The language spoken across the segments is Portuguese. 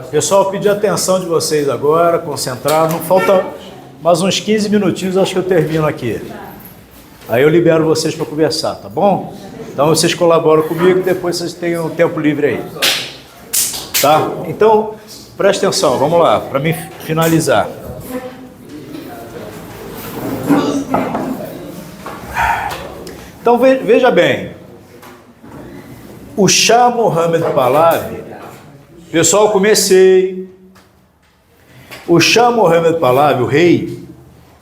Pessoal, pedir a atenção de vocês agora, concentrar. Não falta mais uns 15 minutinhos, acho que eu termino aqui. Aí eu libero vocês para conversar, tá bom? Então vocês colaboram comigo, depois vocês têm um tempo livre aí. Tá? Então, preste atenção, vamos lá, para mim finalizar. Então veja bem, o Shah Mohammed Pahlavi, pessoal, comecei. O Shah Mohammed Pahlavi, o rei,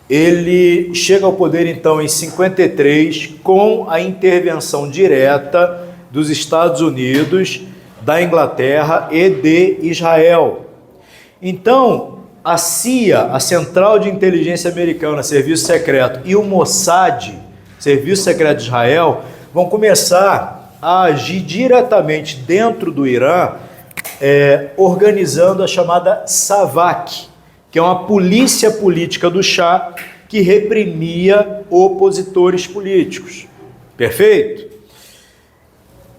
ele chega ao poder então em 53 com a intervenção direta dos Estados Unidos, da Inglaterra e de Israel. Então, a CIA, a Central de Inteligência Americana, Serviço Secreto, e o Mossad, Serviço Secreto de Israel, vão começar a agir diretamente dentro do Irã, organizando a chamada SAVAK, que é uma polícia política do Shah que reprimia opositores políticos. Perfeito?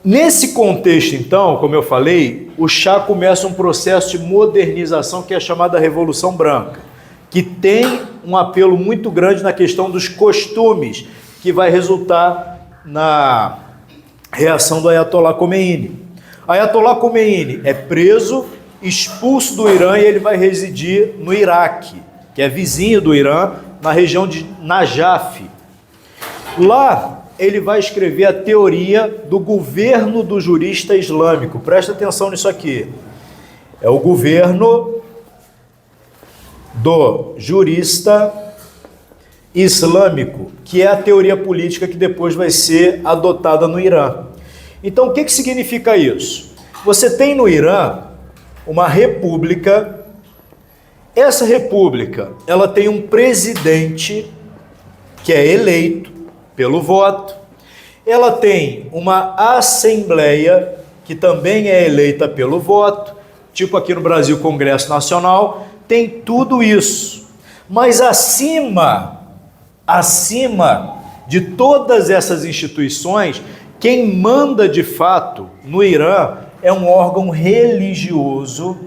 Nesse contexto, então, como eu falei, o Shah começa um processo de modernização que é a chamada Revolução Branca, que tem um apelo muito grande na questão dos costumes, que vai resultar na reação do Ayatollah Khomeini. Ayatollah Khomeini é preso, expulso do Irã, e ele vai residir no Iraque, que é vizinho do Irã, na região de Najaf. Lá ele vai escrever a teoria do governo do jurista islâmico. Presta atenção nisso aqui. É o governo do jurista islâmico, que é a teoria política que depois vai ser adotada no Irã. Então, o que significa isso? Você tem no Irã uma república. Essa república, ela tem um presidente que é eleito pelo voto. Ela tem uma assembleia que também é eleita pelo voto, tipo aqui no Brasil, Congresso Nacional. Tem tudo isso. Mas acima de todas essas instituições, quem manda de fato no Irã é um órgão religioso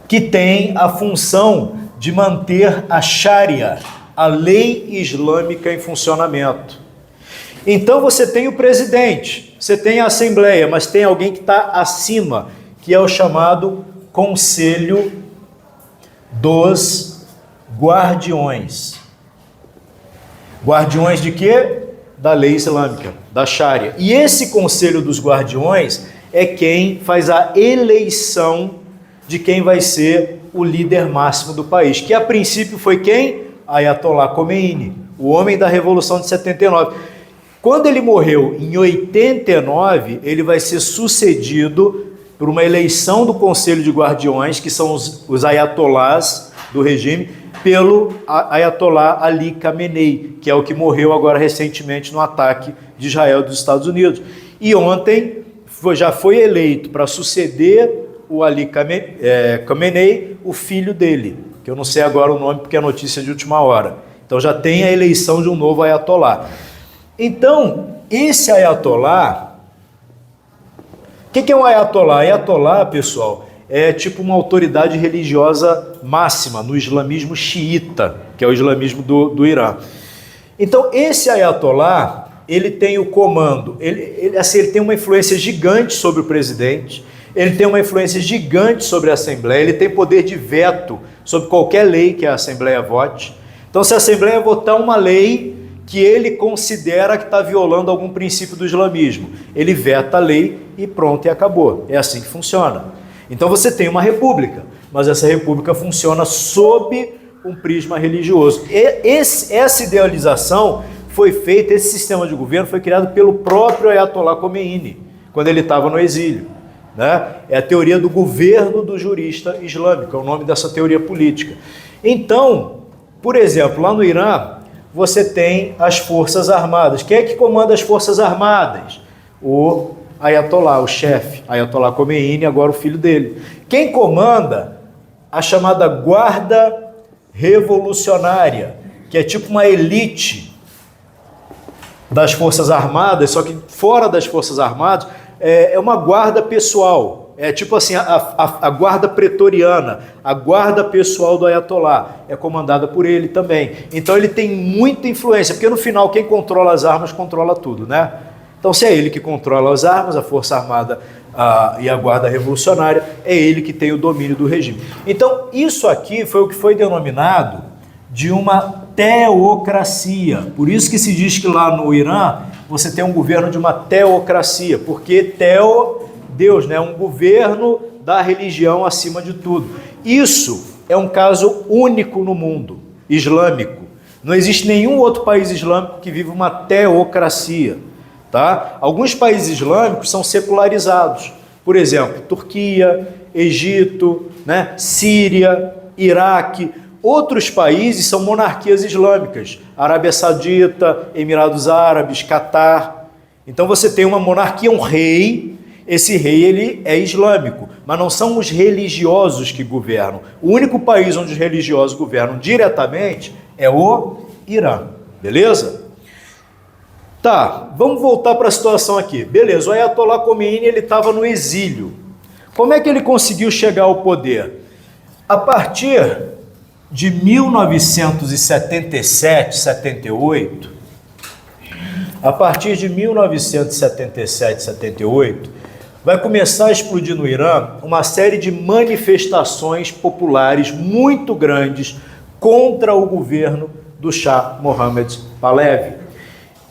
que tem a função de manter a Sharia, a lei islâmica, em funcionamento. Então você tem o presidente, você tem a assembleia, mas tem alguém que está acima, que é o chamado Conselho dos Guardiões. Guardiões de quê? Da lei islâmica, da Sharia. E esse Conselho dos Guardiões é quem faz a eleição de quem vai ser o líder máximo do país, que a princípio foi quem? Ayatollah Khomeini, o homem da Revolução de 79. Quando ele morreu em 89, ele vai ser sucedido por uma eleição do Conselho de Guardiões, que são os ayatollahs do regime, pelo Ayatollah Ali Khamenei, que é o que morreu agora recentemente no ataque de Israel dos Estados Unidos. E ontem já foi eleito para suceder o Ali Khamenei, o filho dele, que eu não sei agora o nome porque é notícia de última hora. Então já tem a eleição de um novo Ayatollah. Então, esse Ayatollah, o que é um Ayatollah? Ayatollah, pessoal, é tipo uma autoridade religiosa máxima no islamismo xiita, que é o islamismo do Irã. Então, esse Ayatollah, ele tem o comando, ele tem uma influência gigante sobre o presidente, ele tem uma influência gigante sobre a Assembleia, ele tem poder de veto sobre qualquer lei que a Assembleia vote. Então, se a Assembleia votar uma lei que ele considera que está violando algum princípio do islamismo, ele veta a lei e pronto, e acabou. É assim que funciona. Então você tem uma república, mas essa república funciona sob um prisma religioso. Essa idealização foi feita, esse sistema de governo foi criado pelo próprio Ayatollah Khomeini, quando ele estava no exílio. Né? É a teoria do governo do jurista islâmico, é o nome dessa teoria política. Então, por exemplo, lá no Irã, você tem as Forças Armadas. Quem é que comanda as Forças Armadas? O Ayatollah, o chefe, Ayatollah Khomeini, agora o filho dele. Quem comanda a chamada Guarda Revolucionária, que é tipo uma elite das Forças Armadas, só que fora das Forças Armadas, é uma guarda pessoal. É tipo assim, a guarda pretoriana, a guarda pessoal do Ayatollah, é comandada por ele também. Então ele tem muita influência, porque no final quem controla as armas controla tudo, né? Então se é ele que controla as armas, a Força Armada e a Guarda Revolucionária, é ele que tem o domínio do regime. Então isso aqui foi o que foi denominado de uma teocracia. Por isso que se diz que lá no Irã você tem um governo de uma teocracia, porque Deus, né? Um governo da religião acima de tudo. Isso é um caso único no mundo islâmico. Não existe nenhum outro país islâmico que vive uma teocracia, tá? Alguns países islâmicos são secularizados. Por exemplo, Turquia, Egito, né? Síria, Iraque. Outros países são monarquias islâmicas. Arábia Saudita, Emirados Árabes, Catar. Então você tem uma monarquia, um rei. Esse rei ele é islâmico, mas não são os religiosos que governam. O único país onde os religiosos governam diretamente é o Irã, beleza? Tá, vamos voltar para a situação aqui. Beleza, o Ayatollah Khomeini ele estava no exílio. Como é que ele conseguiu chegar ao poder? A partir de 1977, 78, a partir de 1977, 78, vai começar a explodir no Irã uma série de manifestações populares muito grandes contra o governo do Shah Mohammad Pahlavi.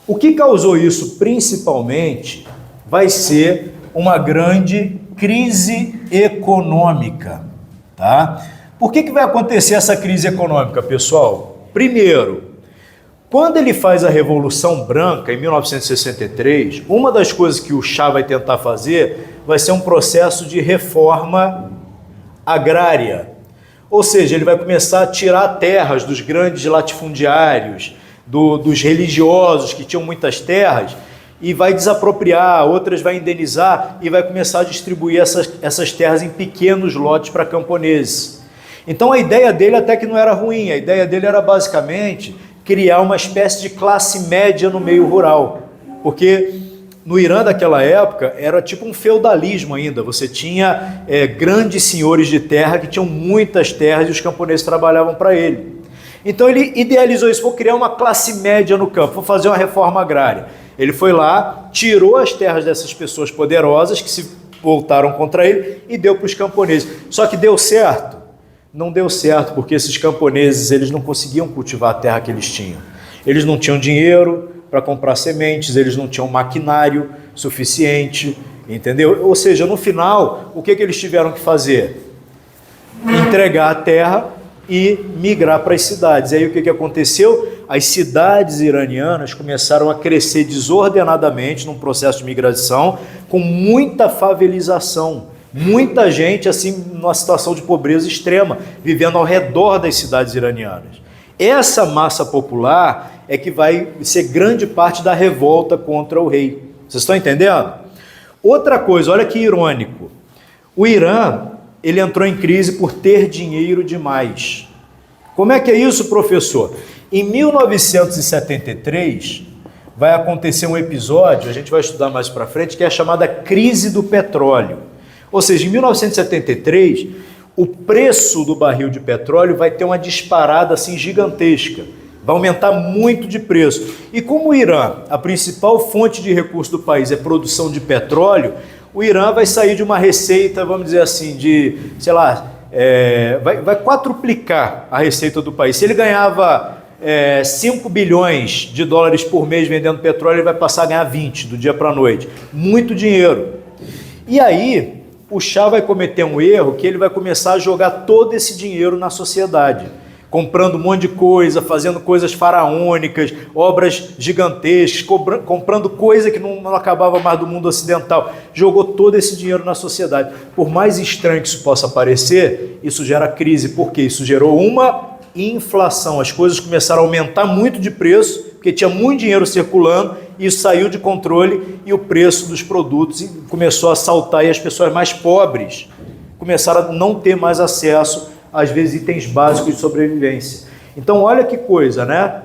O que causou isso principalmente vai ser uma grande crise econômica, tá? Por que vai acontecer essa crise econômica, pessoal? Primeiro, quando ele faz a Revolução Branca, em 1963, uma das coisas que o Shah vai tentar fazer vai ser um processo de reforma agrária. Ou seja, ele vai começar a tirar terras dos grandes latifundiários, dos religiosos que tinham muitas terras, e vai desapropriar, outras vai indenizar e vai começar a distribuir essas terras em pequenos lotes para camponeses. Então a ideia dele até que não era ruim, a ideia dele era basicamente criar uma espécie de classe média no meio rural, porque no Irã daquela época era tipo um feudalismo ainda, você tinha grandes senhores de terra que tinham muitas terras e os camponeses trabalhavam para ele. Então ele idealizou isso, vou criar uma classe média no campo, vou fazer uma reforma agrária. Ele foi lá, tirou as terras dessas pessoas poderosas que se voltaram contra ele e deu para os camponeses. Só que deu certo? Não deu certo, porque esses camponeses eles não conseguiam cultivar a terra que eles tinham. Eles não tinham dinheiro para comprar sementes, eles não tinham maquinário suficiente, entendeu? Ou seja, no final, o que eles tiveram que fazer? Entregar a terra e migrar para as cidades. Aí o que aconteceu? As cidades iranianas começaram a crescer desordenadamente num processo de migração, com muita favelização. Muita gente, assim, numa situação de pobreza extrema, vivendo ao redor das cidades iranianas. Essa massa popular é que vai ser grande parte da revolta contra o rei. Vocês estão entendendo? Outra coisa, olha que irônico. O Irã, ele entrou em crise por ter dinheiro demais. Como é que é isso, professor? Em 1973, vai acontecer um episódio, a gente vai estudar mais para frente, que é a chamada crise do petróleo. Ou seja, em 1973, o preço do barril de petróleo vai ter uma disparada assim gigantesca, vai aumentar muito de preço. E como o Irã, a principal fonte de recurso do país é produção de petróleo, o Irã vai sair de uma receita, vamos dizer assim, de, sei lá, vai quadruplicar a receita do país. Se ele ganhava 5 bilhões de dólares por mês vendendo petróleo, ele vai passar a ganhar 20 do dia para a noite. Muito dinheiro. E aí, o Shah vai cometer um erro que ele vai começar a jogar todo esse dinheiro na sociedade, comprando um monte de coisa, fazendo coisas faraônicas, obras gigantescas, comprando coisa que não acabava mais do mundo ocidental. Jogou todo esse dinheiro na sociedade. Por mais estranho que isso possa parecer, isso gera crise, porque isso gerou uma inflação. As coisas começaram a aumentar muito de preço, porque tinha muito dinheiro circulando, isso saiu de controle e o preço dos produtos começou a saltar e as pessoas mais pobres começaram a não ter mais acesso, às vezes, itens básicos de sobrevivência. Então, olha que coisa, né?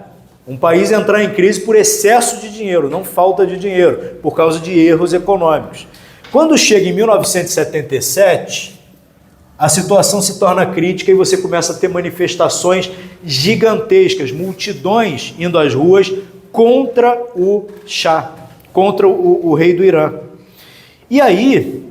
Um país entrar em crise por excesso de dinheiro, não falta de dinheiro, por causa de erros econômicos. Quando chega em 1977, a situação se torna crítica e você começa a ter manifestações gigantescas, multidões indo às ruas contra o Shah, contra o rei do Irã. E aí,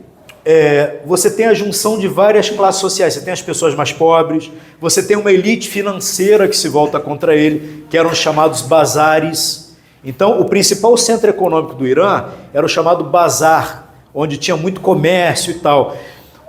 você tem a junção de várias classes sociais. Você tem as pessoas mais pobres, você tem uma elite financeira que se volta contra ele, que eram os chamados bazares. Então, o principal centro econômico do Irã era o chamado bazar, onde tinha muito comércio e tal.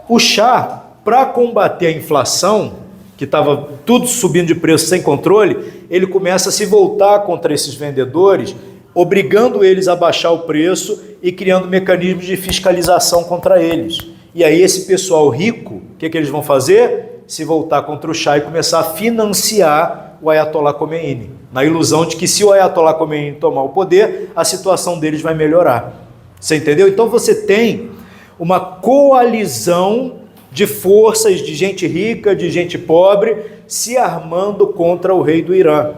O Shah, para combater a inflação, que estava tudo subindo de preço sem controle, ele começa a se voltar contra esses vendedores, obrigando eles a baixar o preço e criando mecanismos de fiscalização contra eles. E aí esse pessoal rico, o que eles vão fazer? Se voltar contra o Shah e começar a financiar o Ayatollah Khomeini, na ilusão de que se o Ayatollah Khomeini tomar o poder, a situação deles vai melhorar. Você entendeu? Então você tem uma coalizão de forças, de gente rica, de gente pobre, se armando contra o rei do Irã.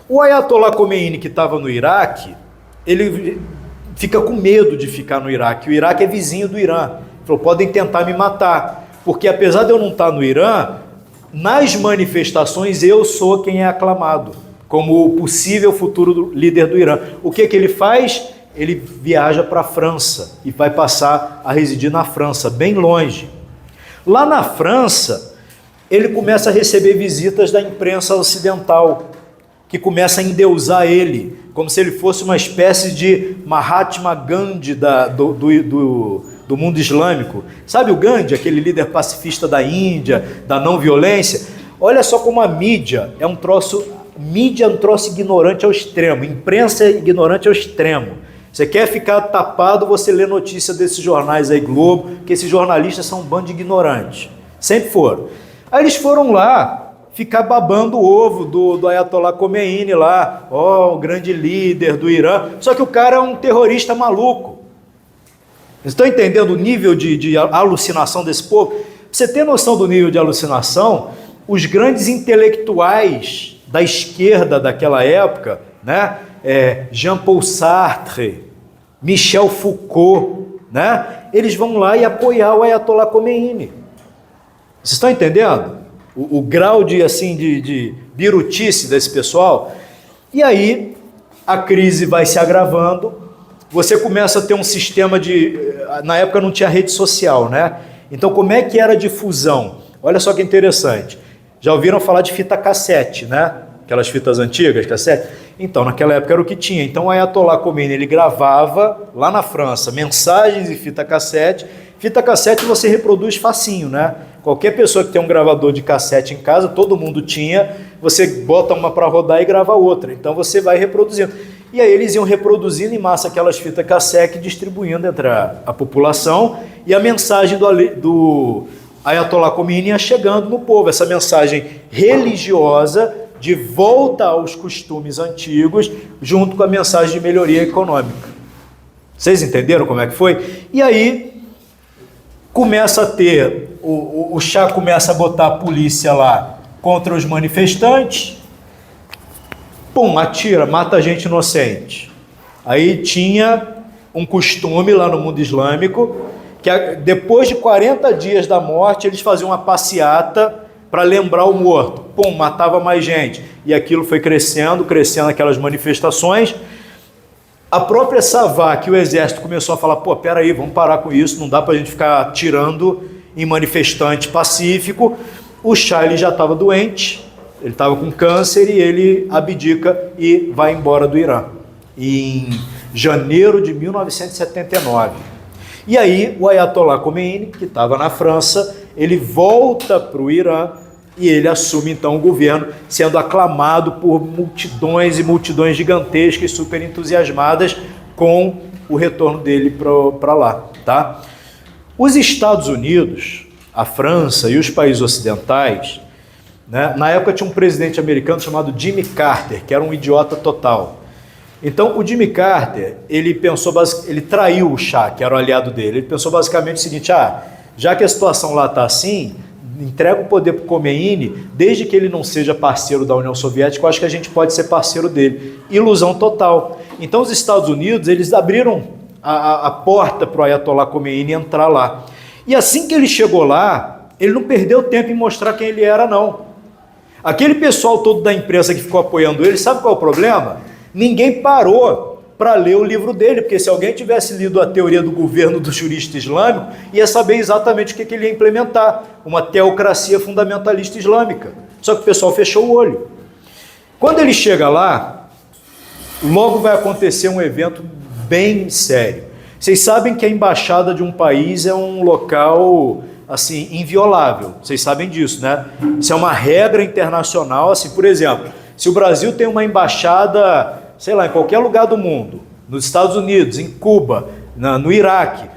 O Ayatollah Khomeini, que estava no Iraque, ele fica com medo de ficar no Iraque. O Iraque é vizinho do Irã. Ele falou, podem tentar me matar, porque apesar de eu não estar no Irã, nas manifestações eu sou quem é aclamado como o possível futuro líder do Irã. O que ele faz? Ele viaja para a França e vai passar a residir na França, bem longe. Lá na França, ele começa a receber visitas da imprensa ocidental, que começa a endeusar ele, como se ele fosse uma espécie de Mahatma Gandhi do mundo islâmico. Sabe o Gandhi, aquele líder pacifista da Índia, da não violência? Olha só como a mídia é um troço ignorante ao extremo, imprensa é ignorante ao extremo. Você quer ficar tapado, você lê notícia desses jornais aí, Globo, que esses jornalistas são um bando de ignorantes. Sempre foram. Aí eles foram lá ficar babando o ovo do Ayatollah Khomeini lá, o grande líder do Irã. Só que o cara é um terrorista maluco. Vocês estão entendendo o nível de alucinação desse povo? Pra você ter noção do nível de alucinação, os grandes intelectuais da esquerda daquela época, né? Jean-Paul Sartre, Michel Foucault, né? Eles vão lá e apoiar o Ayatollah Khomeini. Vocês estão entendendo? O grau de birutice desse pessoal. E aí a crise vai se agravando, você começa a ter um sistema na época não tinha rede social, né? Então como é que era a difusão? Olha só que interessante. Já ouviram falar de fita cassete, né? Aquelas fitas antigas, cassete? Então, naquela época era o que tinha. Então, o Ayatollah Khomeini, ele gravava lá na França mensagens em fita cassete. Fita cassete você reproduz facinho, né? Qualquer pessoa que tem um gravador de cassete em casa, todo mundo tinha, você bota uma para rodar e grava outra. Então, você vai reproduzindo. E aí eles iam reproduzindo em massa aquelas fitas cassete, distribuindo entre a população, e a mensagem do Ayatollah Khomeini ia chegando no povo. Essa mensagem religiosa de volta aos costumes antigos, junto com a mensagem de melhoria econômica. Vocês entenderam como é que foi? E aí começa a ter, o Shah começa a botar a polícia lá contra os manifestantes, pum, atira, mata gente inocente. Aí tinha um costume lá no mundo islâmico, que depois de 40 dias da morte, eles faziam uma passeata para lembrar o morto. Pum, matava mais gente. E aquilo foi crescendo aquelas manifestações. A própria Savak, o exército, começou a falar, peraí, vamos parar com isso, não dá para a gente ficar atirando em manifestante pacífico. O Shah, ele já estava doente, ele estava com câncer e ele abdica e vai embora do Irã, em janeiro de 1979. E aí o Ayatollah Khomeini, que estava na França, ele volta para o Irã e ele assume então o governo, sendo aclamado por multidões e multidões gigantescas, super entusiasmadas com o retorno dele para lá, tá? Os Estados Unidos, a França e os países ocidentais, né, na época tinha um presidente americano chamado Jimmy Carter, que era um idiota total. Então, o Jimmy Carter, ele pensou, ele traiu o Shah, que era o aliado dele. Ele pensou basicamente o seguinte: já que a situação lá está assim, entrega o poder para o Khomeini, desde que ele não seja parceiro da União Soviética, eu acho que a gente pode ser parceiro dele. Ilusão total. Então, os Estados Unidos, eles abriram a porta para o Ayatollah Khomeini entrar lá. E assim que ele chegou lá, ele não perdeu tempo em mostrar quem ele era, não. Aquele pessoal todo da imprensa que ficou apoiando ele, sabe qual é o problema? Ninguém parou para ler o livro dele, porque se alguém tivesse lido a teoria do governo do jurista islâmico, ia saber exatamente o que ele ia implementar, uma teocracia fundamentalista islâmica. Só que o pessoal fechou o olho. Quando ele chega lá, logo vai acontecer um evento bem sério. Vocês sabem que a embaixada de um país é um local, assim, inviolável. Vocês sabem disso, né? Isso é uma regra internacional, assim, por exemplo, se o Brasil tem uma embaixada, sei lá, em qualquer lugar do mundo, nos Estados Unidos, em Cuba, no Iraque,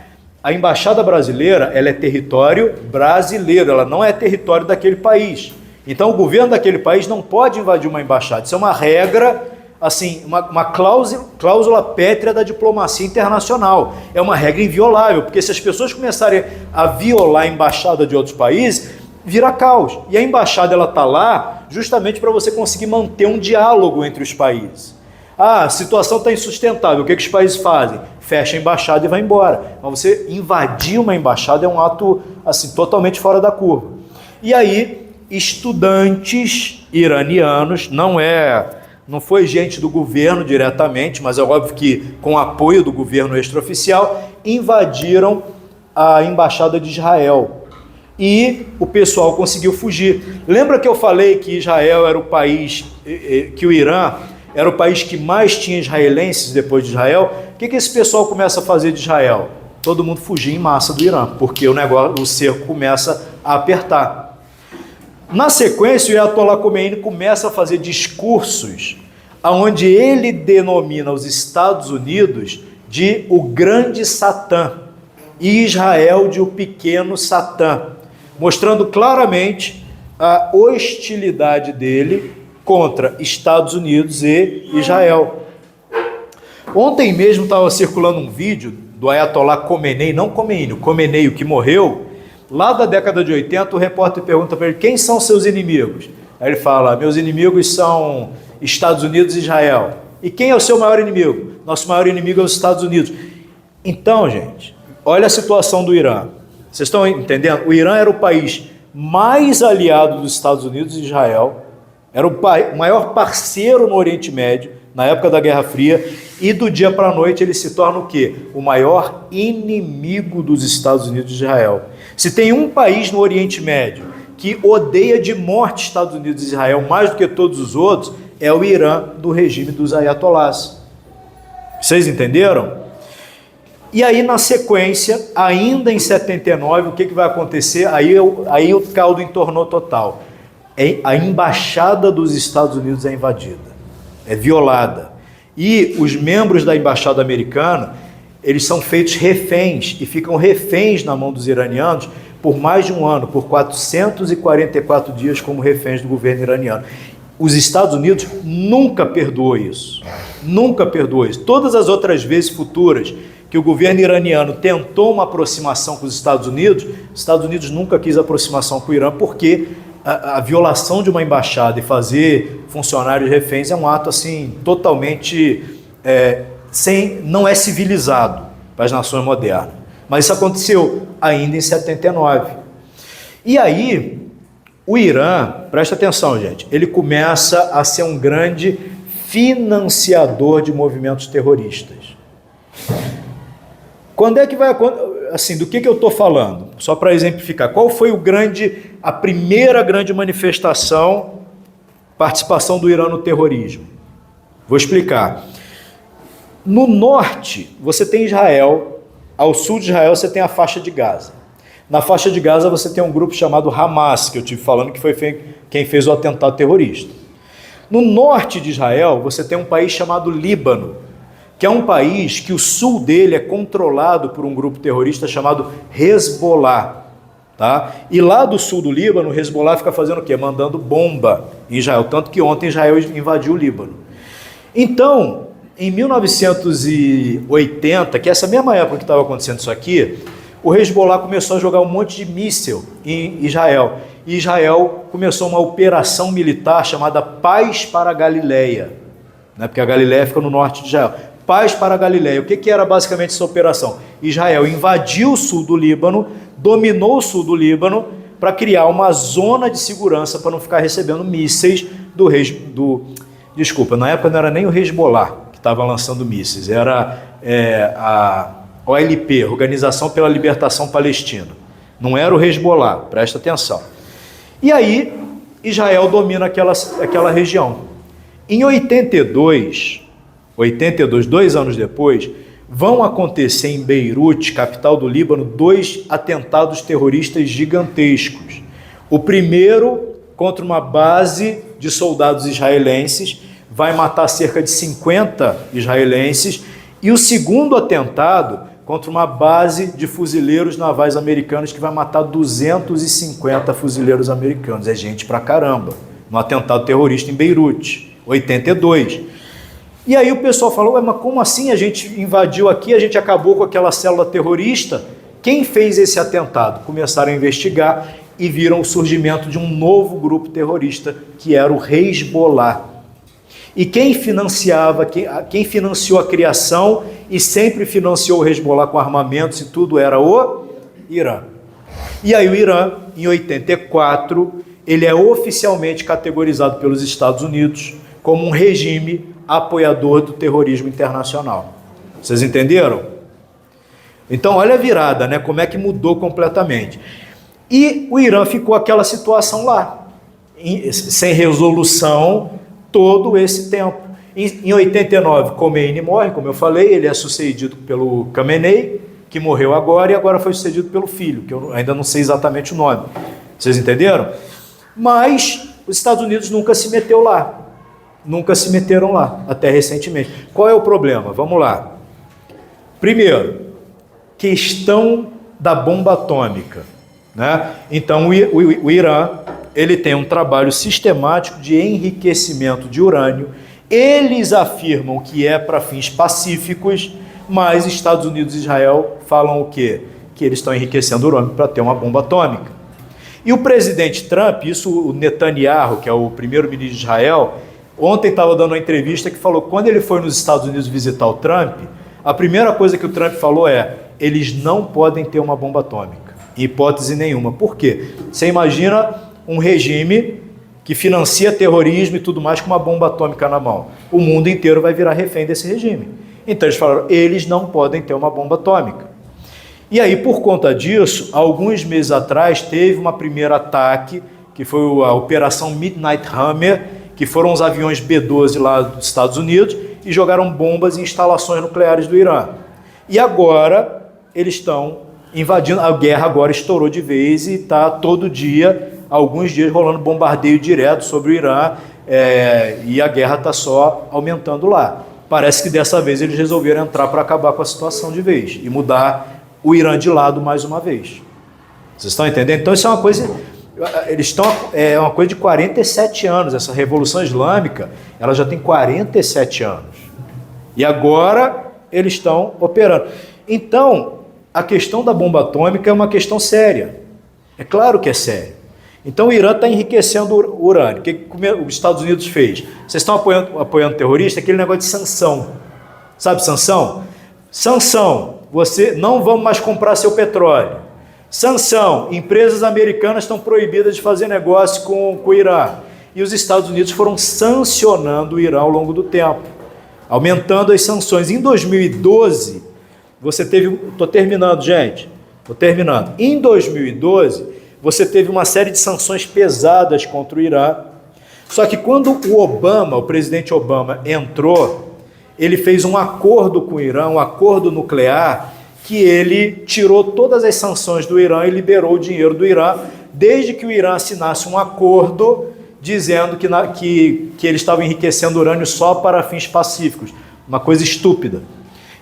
a embaixada brasileira, ela é território brasileiro, ela não é território daquele país. Então, o governo daquele país não pode invadir uma embaixada. Isso é uma regra, assim, uma cláusula pétrea da diplomacia internacional. É uma regra inviolável, porque se as pessoas começarem a violar a embaixada de outros países, vira caos. E a embaixada, ela está lá justamente para você conseguir manter um diálogo entre os países. A situação está insustentável, o que os países fazem? Fecha a embaixada e vai embora. Mas você invadir uma embaixada é um ato, assim, totalmente fora da curva. E aí, estudantes iranianos, não foi gente do governo diretamente, mas é óbvio que com apoio do governo extraoficial, invadiram a embaixada de Israel. E o pessoal conseguiu fugir. Lembra que eu falei que Israel era o país, que o Irã era o país que mais tinha israelenses depois de Israel? O que esse pessoal começa a fazer de Israel? Todo mundo fugir em massa do Irã, porque o cerco começa a apertar. Na sequência, o Ayatollah Khomeini começa a fazer discursos onde ele denomina os Estados Unidos de o grande Satã e Israel de o pequeno Satã, mostrando claramente a hostilidade dele contra Estados Unidos e Israel. Ontem mesmo estava circulando um vídeo do Ayatollah Khomeini, não Khomeini, o Khomeini, o que morreu, lá da década de 80, o repórter pergunta para ele: quem são seus inimigos? Aí ele fala: meus inimigos são Estados Unidos e Israel. E quem é o seu maior inimigo? Nosso maior inimigo é os Estados Unidos. Então, gente, olha a situação do Irã. Vocês estão entendendo? O Irã era o país mais aliado dos Estados Unidos e Israel, era o maior parceiro no Oriente Médio, na época da Guerra Fria, e do dia para a noite ele se torna o quê? O maior inimigo dos Estados Unidos e Israel. Se tem um país no Oriente Médio que odeia de morte Estados Unidos e Israel mais do que todos os outros, é o Irã do regime dos ayatollahs. Vocês entenderam? E aí, na sequência, ainda em 79, o que vai acontecer? Aí o caldo entornou total. A embaixada dos Estados Unidos é invadida, é violada. E os membros da embaixada americana, eles são feitos reféns e ficam reféns na mão dos iranianos por mais de um ano, por 444 dias como reféns do governo iraniano. Os Estados Unidos nunca perdoou isso. Nunca perdoou isso. Todas as outras vezes futuras que o governo iraniano tentou uma aproximação com os Estados Unidos nunca quis aproximação com o Irã, porque a violação de uma embaixada e fazer funcionários reféns é um ato assim totalmente não é civilizado para as nações modernas. Mas isso aconteceu ainda em 79. E aí, o Irã, presta atenção, gente, ele começa a ser um grande financiador de movimentos terroristas. Quando é que vai acontecer? Assim, do que eu estou falando? Só para exemplificar, qual foi a primeira grande manifestação, participação do Irã no terrorismo? Vou explicar. No norte, você tem Israel, ao sul de Israel você tem a faixa de Gaza. Na faixa de Gaza você tem um grupo chamado Hamas, que eu estive falando que foi quem fez o atentado terrorista. No norte de Israel você tem um país chamado Líbano, que é um país que o sul dele é controlado por um grupo terrorista chamado Hezbollah. Tá? E lá do sul do Líbano, o Hezbollah fica fazendo o quê? Mandando bomba em Israel. Tanto que ontem Israel invadiu o Líbano. Então, em 1980, que é essa mesma época que estava acontecendo isso aqui, o Hezbollah começou a jogar um monte de míssil em Israel. E Israel começou uma operação militar chamada Paz para a Galileia, né? Porque a Galileia fica no norte de Israel. Paz para a Galileia. O que era basicamente essa operação? Israel invadiu o sul do Líbano, dominou o sul do Líbano para criar uma zona de segurança para não ficar recebendo mísseis Desculpa, na época não era nem o Hezbollah que estava lançando mísseis, era a OLP, Organização pela Libertação Palestina. Não era o Hezbollah, presta atenção. E aí, Israel domina aquela região. Em 82, 2 anos depois, vão acontecer em Beirute, capital do Líbano, 2 atentados terroristas gigantescos. O primeiro contra uma base de soldados israelenses, vai matar cerca de 50 israelenses, e o segundo atentado contra uma base de fuzileiros navais americanos que vai matar 250 fuzileiros americanos. É gente pra caramba. Um atentado terrorista em Beirute, 82. E aí o pessoal falou, mas como assim a gente invadiu aqui, a gente acabou com aquela célula terrorista? Quem fez esse atentado? Começaram a investigar e viram o surgimento de um novo grupo terrorista, que era o Hezbollah. E quem financiou a criação e sempre financiou o Hezbollah com armamentos e tudo era o Irã. E aí o Irã, em 84, ele é oficialmente categorizado pelos Estados Unidos como um regime apoiador do terrorismo internacional. Vocês entenderam? Então olha a virada, né? Como é que mudou completamente. E o Irã ficou aquela situação lá, sem resolução, todo esse tempo. Em 89, Khomeini morre, como eu falei, ele é sucedido pelo Khamenei, que morreu agora, e agora foi sucedido pelo filho, que eu ainda não sei exatamente o nome. Vocês entenderam? Mas os Estados Unidos nunca se meteu lá. Nunca se meteram lá, até recentemente. Qual é o problema? Vamos lá. Primeiro, questão da bomba atômica, né? Então, o Irã, ele tem um trabalho sistemático de enriquecimento de urânio. Eles afirmam que é para fins pacíficos, mas Estados Unidos e Israel falam o quê? Que eles estão enriquecendo urânio para ter uma bomba atômica. E o presidente Trump, isso o Netanyahu, que é o primeiro-ministro de Israel, ontem estava dando uma entrevista que falou que quando ele foi nos Estados Unidos visitar o Trump, a primeira coisa que o Trump falou é: eles não podem ter uma bomba atômica, em hipótese nenhuma. Por quê? Você imagina um regime que financia terrorismo e tudo mais com uma bomba atômica na mão. O mundo inteiro vai virar refém desse regime. Então eles falaram, eles não podem ter uma bomba atômica. E aí, por conta disso, alguns meses atrás, teve um primeiro ataque, que foi a Operação Midnight Hammer, que foram os aviões B-12 lá dos Estados Unidos, e jogaram bombas em instalações nucleares do Irã. E agora, eles estão invadindo, a guerra agora estourou de vez e está todo dia, alguns dias rolando bombardeio direto sobre o Irã, e a guerra está só aumentando lá. Parece que dessa vez eles resolveram entrar para acabar com a situação de vez e mudar o Irã de lado mais uma vez. Vocês estão entendendo? Então isso é uma coisa, é uma coisa de 47 anos, essa Revolução Islâmica, ela já tem 47 anos. E agora eles estão operando. Então, a questão da bomba atômica é uma questão séria. É claro que é sério. Então o Irã está enriquecendo o urânio. O que os Estados Unidos fez? Vocês estão apoiando terrorista, aquele negócio de sanção. Sabe sanção? Sanção, você não vamos mais comprar seu petróleo. Sanção, empresas americanas estão proibidas de fazer negócio com o Irã. E os Estados Unidos foram sancionando o Irã ao longo do tempo, aumentando as sanções. Em 2012, você teve... Estou terminando, gente. Estou terminando. Em 2012... você teve uma série de sanções pesadas contra o Irã. Só que quando o presidente Obama entrou, ele fez um acordo com o Irã, um acordo nuclear, que ele tirou todas as sanções do Irã e liberou o dinheiro do Irã, desde que o Irã assinasse um acordo dizendo que ele estava enriquecendo urânio só para fins pacíficos. Uma coisa estúpida.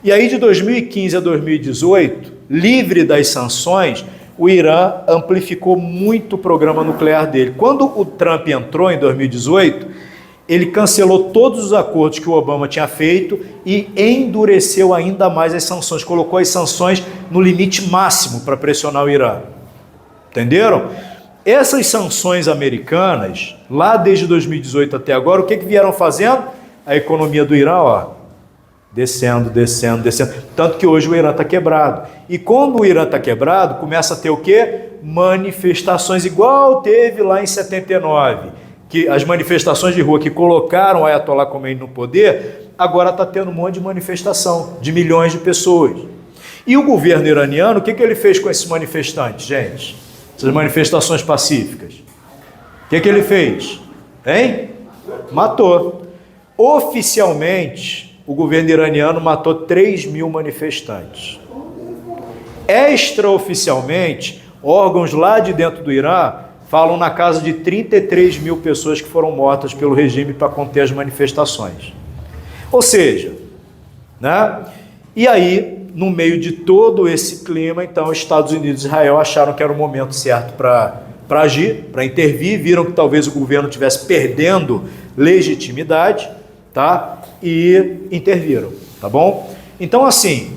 E aí de 2015 a 2018, livre das sanções, o Irã amplificou muito o programa nuclear dele. Quando o Trump entrou em 2018, ele cancelou todos os acordos que o Obama tinha feito e endureceu ainda mais as sanções, colocou as sanções no limite máximo para pressionar o Irã. Entenderam? Essas sanções americanas, lá desde 2018 até agora, o que vieram fazendo? A economia do Irã, ó, descendo. Tanto que hoje o Irã está quebrado. E quando o Irã está quebrado, começa a ter o quê? Manifestações igual teve lá em 79. Que as manifestações de rua que colocaram o Ayatollah Khomeini no poder, agora está tendo um monte de manifestação, de milhões de pessoas. E o governo iraniano, o que ele fez com esses manifestantes, gente? Essas manifestações pacíficas. O que ele fez? Hein? Matou. Oficialmente, o governo iraniano matou 3 mil manifestantes. Extraoficialmente, órgãos lá de dentro do Irã falam na casa de 33 mil pessoas que foram mortas pelo regime para conter as manifestações. Ou seja, né? E aí, no meio de todo esse clima, então, Estados Unidos e Israel acharam que era o momento certo para agir, para intervir, viram que talvez o governo estivesse perdendo legitimidade, tá? E interviram, tá bom? Então, assim,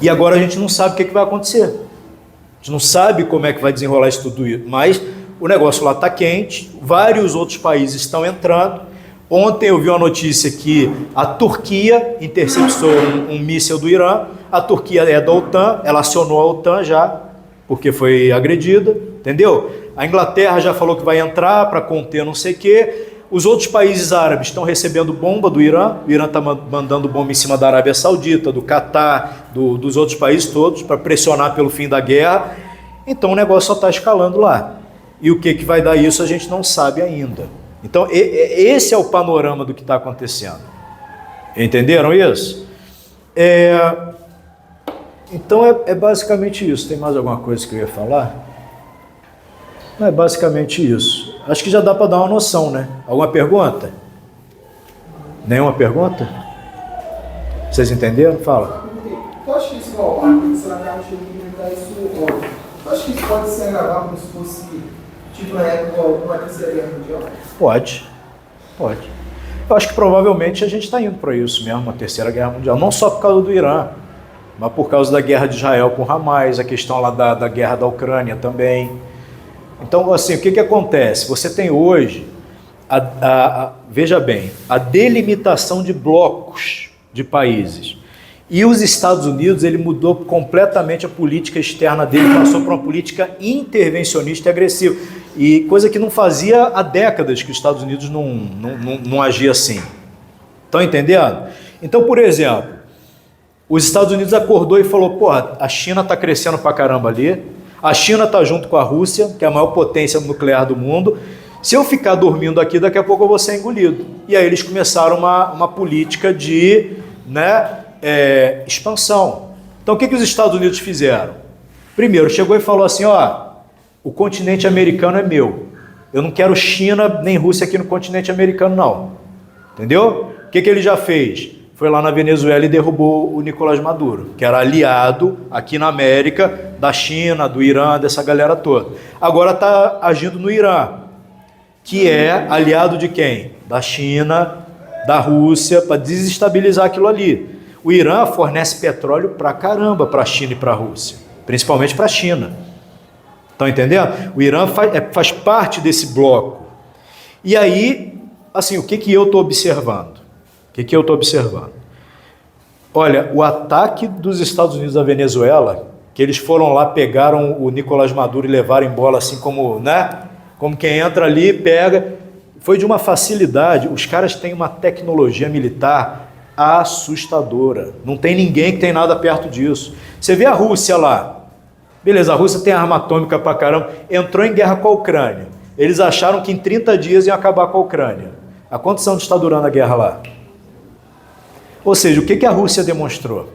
e agora a gente não sabe o que vai acontecer. A gente não sabe como é que vai desenrolar isso tudo, mas o negócio lá está quente, vários outros países estão entrando. Ontem eu vi uma notícia que a Turquia interceptou um míssil do Irã. A Turquia é da OTAN, ela acionou a OTAN já, porque foi agredida, entendeu? A Inglaterra já falou que vai entrar para conter não sei o quê. Os outros países árabes estão recebendo bomba do Irã. O Irã está mandando bomba em cima da Arábia Saudita, do Catar, dos outros países todos, para pressionar pelo fim da guerra. Então o negócio só está escalando lá. E o que vai dar isso a gente não sabe ainda. Então esse é o panorama do que está acontecendo. Entenderam isso? Então é basicamente isso. Tem mais alguma coisa que eu ia falar? Não, é basicamente isso. Acho que já dá para dar uma noção, né? Alguma pergunta? Nenhuma pergunta? Vocês entenderam? Fala. Eu acho que isso, ó, a professora Carla chegou a comentar isso ontem. Eu acho que isso pode ser agravado como se fosse, tipo, na época, uma terceira guerra mundial? Pode. Eu acho que provavelmente a gente está indo para isso mesmo, uma terceira guerra mundial. Não só por causa do Irã, mas por causa da guerra de Israel com Hamas, a questão lá da guerra da Ucrânia também. Então, assim, o que acontece? Você tem hoje, veja bem, a delimitação de blocos de países. E os Estados Unidos, ele mudou completamente a política externa dele, passou para uma política intervencionista e agressiva. E coisa que não fazia há décadas que os Estados Unidos não agia assim. Estão entendendo? Então, por exemplo, os Estados Unidos acordou e falou, porra, a China está crescendo pra caramba ali, a China está junto com a Rússia, que é a maior potência nuclear do mundo. Se eu ficar dormindo aqui, daqui a pouco eu vou ser engolido. E aí eles começaram uma política de expansão. Então o que os Estados Unidos fizeram? Primeiro, chegou e falou assim, ó, o continente americano é meu. Eu não quero China nem Rússia aqui no continente americano, não. Entendeu? O que ele já fez? Foi lá na Venezuela e derrubou o Nicolás Maduro, que era aliado aqui na América da China, do Irã, dessa galera toda. Agora está agindo no Irã, que é aliado de quem? Da China, da Rússia, para desestabilizar aquilo ali. O Irã fornece petróleo pra caramba para a China e para a Rússia, principalmente para a China. Estão entendendo? O Irã faz parte desse bloco. E aí, assim, o que eu estou observando? O que eu estou observando? Olha, o ataque dos Estados Unidos à Venezuela, que eles foram lá, pegaram o Nicolás Maduro e levaram embora assim como, né? Como quem entra ali, pega. Foi de uma facilidade. Os caras têm uma tecnologia militar assustadora. Não tem ninguém que tem nada perto disso. Você vê a Rússia lá. Beleza, a Rússia tem arma atômica pra caramba. Entrou em guerra com a Ucrânia. Eles acharam que em 30 dias iam acabar com a Ucrânia. Há quantos anos está durando a guerra lá? Ou seja, o que a Rússia demonstrou?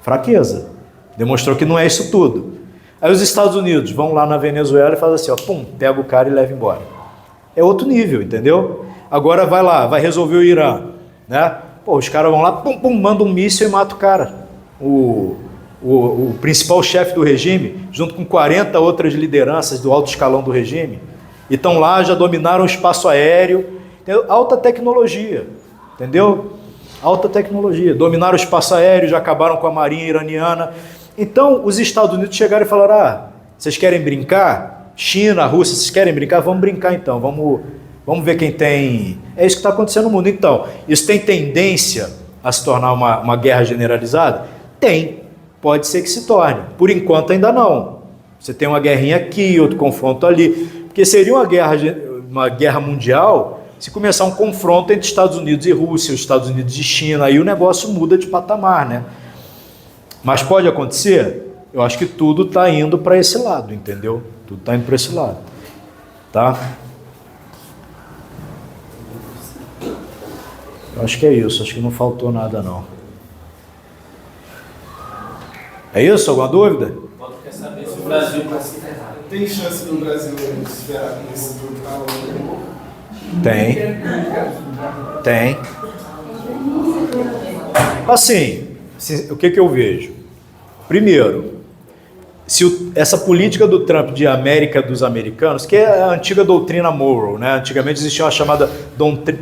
Fraqueza. Demonstrou que não é isso tudo. Aí os Estados Unidos vão lá na Venezuela e fazem assim, ó, pum, pega o cara e leva embora. É outro nível, entendeu? Agora vai lá, vai resolver o Irã, né? Pô, os caras vão lá, pum, pum, mandam um míssil e mata o cara. O principal chefe do regime, junto com 40 outras lideranças do alto escalão do regime, e estão lá, já dominaram o espaço aéreo. Alta tecnologia, entendeu? Alta tecnologia. Dominaram o espaço aéreo, já acabaram com a marinha iraniana. Então, os Estados Unidos chegaram e falaram, vocês querem brincar? China, Rússia, vocês querem brincar? Vamos brincar então, vamos ver quem tem... É isso que está acontecendo no mundo. Então, isso tem tendência a se tornar uma guerra generalizada? Tem. Pode ser que se torne. Por enquanto ainda não. Você tem uma guerrinha aqui, outro confronto ali. Porque seria uma guerra mundial se começar um confronto entre Estados Unidos e Rússia, os Estados Unidos e China, aí o negócio muda de patamar, né? Mas pode acontecer? Eu acho que tudo está indo para esse lado, entendeu? Tudo está indo para esse lado, tá? Eu acho que é isso, acho que não faltou nada não. É isso? Alguma dúvida? Quer saber se o Brasil Tem chance do Brasil esperar com esse brutal? Tem. Assim, o que eu vejo? Primeiro, se essa política do Trump de América dos americanos, que é a antiga doutrina Monroe, né? Antigamente existia uma chamada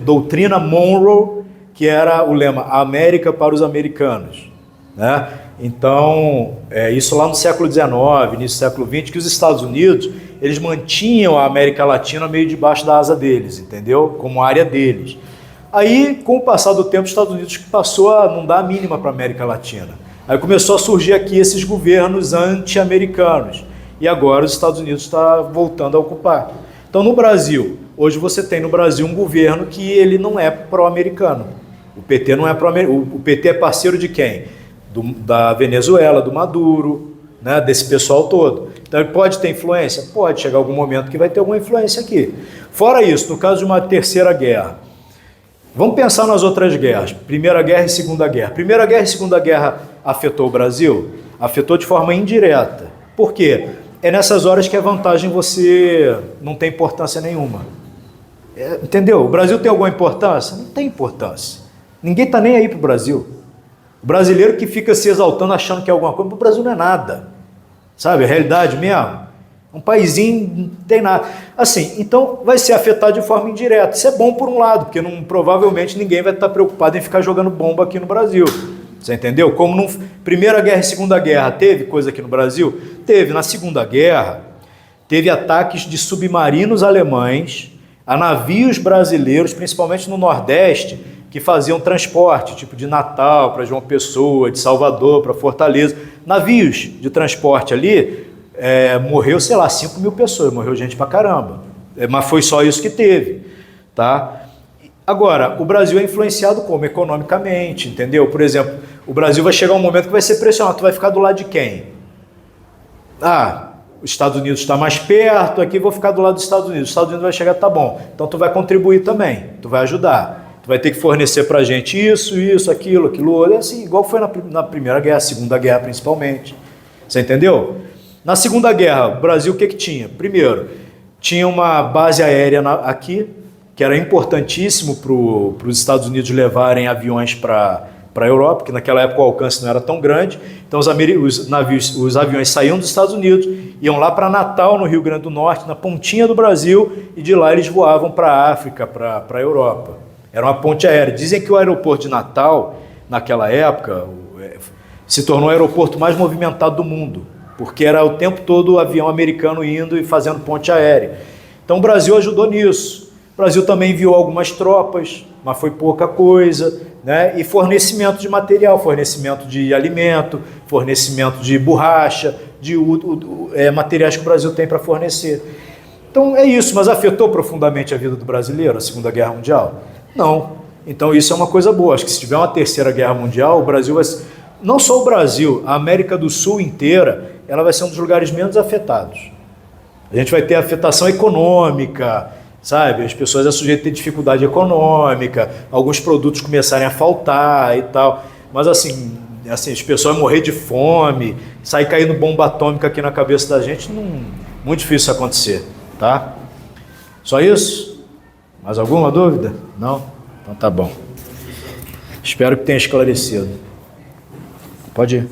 doutrina Monroe, que era o lema América para os americanos, né? Então, isso lá no século XIX, início do século XX, que os Estados Unidos, eles mantinham a América Latina meio debaixo da asa deles, entendeu? Como área deles. Aí, com o passar do tempo, os Estados Unidos passou a não dar a mínima para a América Latina. Aí começou a surgir aqui esses governos anti-americanos. E agora os Estados Unidos estão voltando a ocupar. Então, no Brasil, hoje você tem no Brasil um governo que ele não é pró-americano. O PT não é pró-americano. O PT é parceiro de quem? Da Venezuela, do Maduro, né, desse pessoal todo. Então ele pode ter influência? Pode, chegar algum momento que vai ter alguma influência aqui. Fora isso, no caso de uma terceira guerra, vamos pensar nas outras guerras, Primeira Guerra e Segunda Guerra. Primeira Guerra e Segunda Guerra afetou o Brasil? Afetou de forma indireta. Por quê? É nessas horas que a vantagem você não tem importância nenhuma. Entendeu? O Brasil tem alguma importância? Não tem importância. Ninguém está nem aí para o Brasil. O brasileiro que fica se exaltando achando que é alguma coisa, o Brasil não é nada. Sabe, a realidade mesmo. Um paizinho não tem nada. Assim, então vai ser afetado de forma indireta. Isso é bom por um lado, porque provavelmente ninguém vai estar preocupado em ficar jogando bomba aqui no Brasil. Você entendeu? Como na Primeira Guerra e Segunda Guerra teve coisa aqui no Brasil? Teve. Na Segunda Guerra, teve ataques de submarinos alemães a navios brasileiros, principalmente no Nordeste, que faziam transporte, tipo de Natal para João Pessoa, de Salvador para Fortaleza. Navios de transporte ali, morreu, sei lá, 5 mil pessoas, morreu gente pra caramba. Mas foi só isso que teve, tá? Agora, o Brasil é influenciado como? Economicamente, entendeu? Por exemplo, o Brasil vai chegar um momento que vai ser pressionado. Tu vai ficar do lado de quem? Os Estados Unidos está mais perto, aqui vou ficar do lado dos Estados Unidos. Os Estados Unidos vai chegar, tá bom. Então tu vai contribuir também, tu vai ajudar. Tu vai ter que fornecer pra gente isso, aquilo, outro. É assim, igual foi na Primeira Guerra, Segunda Guerra principalmente. Você entendeu? Na Segunda Guerra, o Brasil o que tinha? Primeiro, tinha uma base aérea aqui, que era importantíssimo para os Estados Unidos levarem aviões para a Europa, porque naquela época o alcance não era tão grande. Então os aviões saíam dos Estados Unidos, iam lá para Natal, no Rio Grande do Norte, na pontinha do Brasil, e de lá eles voavam para a África, para a Europa. Era uma ponte aérea. Dizem que o aeroporto de Natal, naquela época, se tornou o aeroporto mais movimentado do mundo, porque era o tempo todo o avião americano indo e fazendo ponte aérea. Então o Brasil ajudou nisso. O Brasil também enviou algumas tropas, mas foi pouca coisa, né? E fornecimento de material, fornecimento de alimento, fornecimento de borracha, de materiais que o Brasil tem para fornecer. Então é isso, mas afetou profundamente a vida do brasileiro, a Segunda Guerra Mundial? Não. Então isso é uma coisa boa. Acho que se tiver uma terceira guerra mundial, o Brasil vai... Não só o Brasil, a América do Sul inteira, ela vai ser um dos lugares menos afetados. A gente vai ter afetação econômica, sabe? As pessoas é sujeito a ter dificuldade econômica, alguns produtos começarem a faltar e tal. Mas assim as pessoas morrer de fome, sair caindo bomba atômica aqui na cabeça da gente, muito difícil isso acontecer, tá? Só isso? Mais alguma dúvida? Não? Então tá bom. Espero que tenha esclarecido. Pode ir.